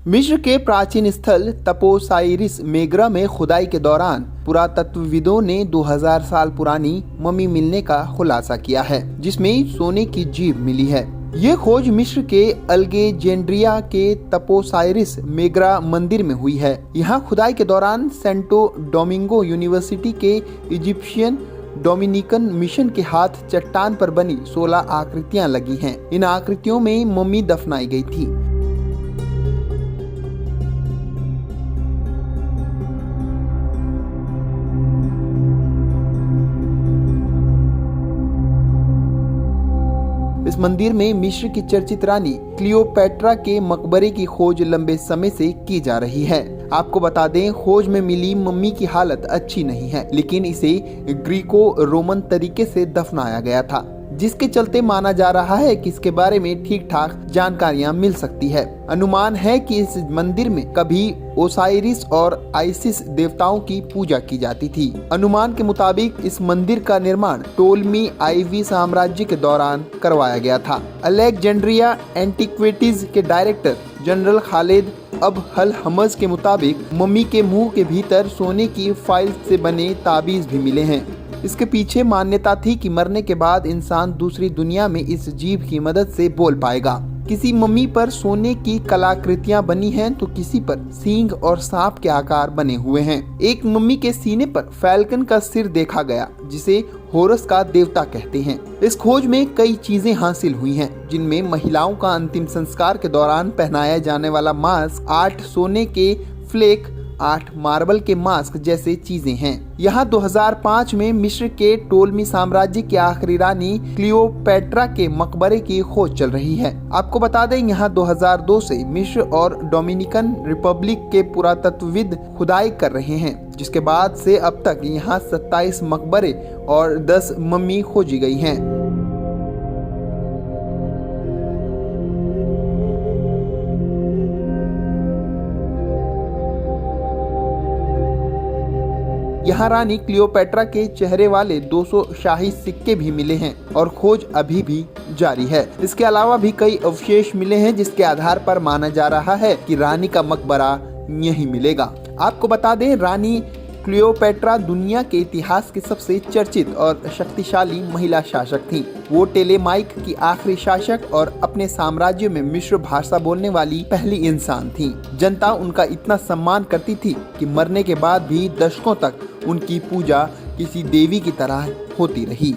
मिस्र के प्राचीन स्थल तपोसाइरिस मेग्रा में खुदाई के दौरान पुरातत्वविदों ने 2000 साल पुरानी मम्मी मिलने का खुलासा किया है, जिसमें सोने की जीभ मिली है। ये खोज मिस्र के अलेक्जेंड्रिया के तपोसाइरिस मेग्रा मंदिर में हुई है। यहाँ खुदाई के दौरान सेंटो डोमिंगो यूनिवर्सिटी के इजिप्शियन डोमिनिकन मिशन के हाथ चट्टान पर बनी 16 आकृतियां लगी हैं। इन आकृतियों में मम्मी दफनाई गई थी। इस मंदिर में मिस्र की चर्चित रानी क्लियोपेट्रा के मकबरे की खोज लंबे समय से की जा रही है। आपको बता दें, खोज में मिली मम्मी की हालत अच्छी नहीं है, लेकिन इसे ग्रीको रोमन तरीके से दफनाया गया था, जिसके चलते माना जा रहा है कि इसके बारे में ठीक ठाक जानकारियां मिल सकती है। अनुमान है कि इस मंदिर में कभी ओसाइरिस और आइसिस देवताओं की पूजा की जाती थी। अनुमान के मुताबिक इस मंदिर का निर्माण टोलमी आईवी साम्राज्य के दौरान करवाया गया था। अलेक्जेंड्रिया एंटीक्विटीज के डायरेक्टर जनरल खालिद अब हल हमज के मुताबिक मम्मी के मुंह के भीतर सोने की फाइल से बने ताबीज भी मिले हैं। इसके पीछे मान्यता थी कि मरने के बाद इंसान दूसरी दुनिया में इस जीभ की मदद से बोल पाएगा। किसी मम्मी पर सोने की कलाकृतियां बनी हैं, तो किसी पर सींग और सांप के आकार बने हुए हैं। एक मम्मी के सीने पर फैल्कन का सिर देखा गया, जिसे होरस का देवता कहते हैं। इस खोज में कई चीजें हासिल हुई हैं, जिनमें महिलाओं का अंतिम संस्कार के दौरान पहनाया जाने वाला मास्क, 8 सोने के फ्लेक, 8 मार्बल के मास्क जैसे चीजें हैं। यहाँ 2005 में मिस्र के टोलमी साम्राज्य की आखिरी रानी क्लियोपेट्रा के मकबरे की खोज चल रही है। आपको बता दें, यहाँ 2002 से मिस्र और डोमिनिकन रिपब्लिक के पुरातत्वविद खुदाई कर रहे हैं, जिसके बाद से अब तक यहाँ 27 मकबरे और 10 मम्मी खोजी गई हैं। यहाँ रानी क्लियोपेट्रा के चेहरे वाले 200 शाही सिक्के भी मिले हैं और खोज अभी भी जारी है। इसके अलावा भी कई अवशेष मिले हैं, जिसके आधार पर माना जा रहा है कि रानी का मकबरा यहीं मिलेगा। आपको बता दें, रानी क्लियोपेट्रा दुनिया के इतिहास की सबसे चर्चित और शक्तिशाली महिला शासक थीं। वो टेलेमाइक की आखिरी शासक और अपने साम्राज्य में मिस्र भाषा बोलने वाली पहली इंसान थीं। जनता उनका इतना सम्मान करती थी कि मरने के बाद भी दशकों तक उनकी पूजा किसी देवी की तरह होती रही।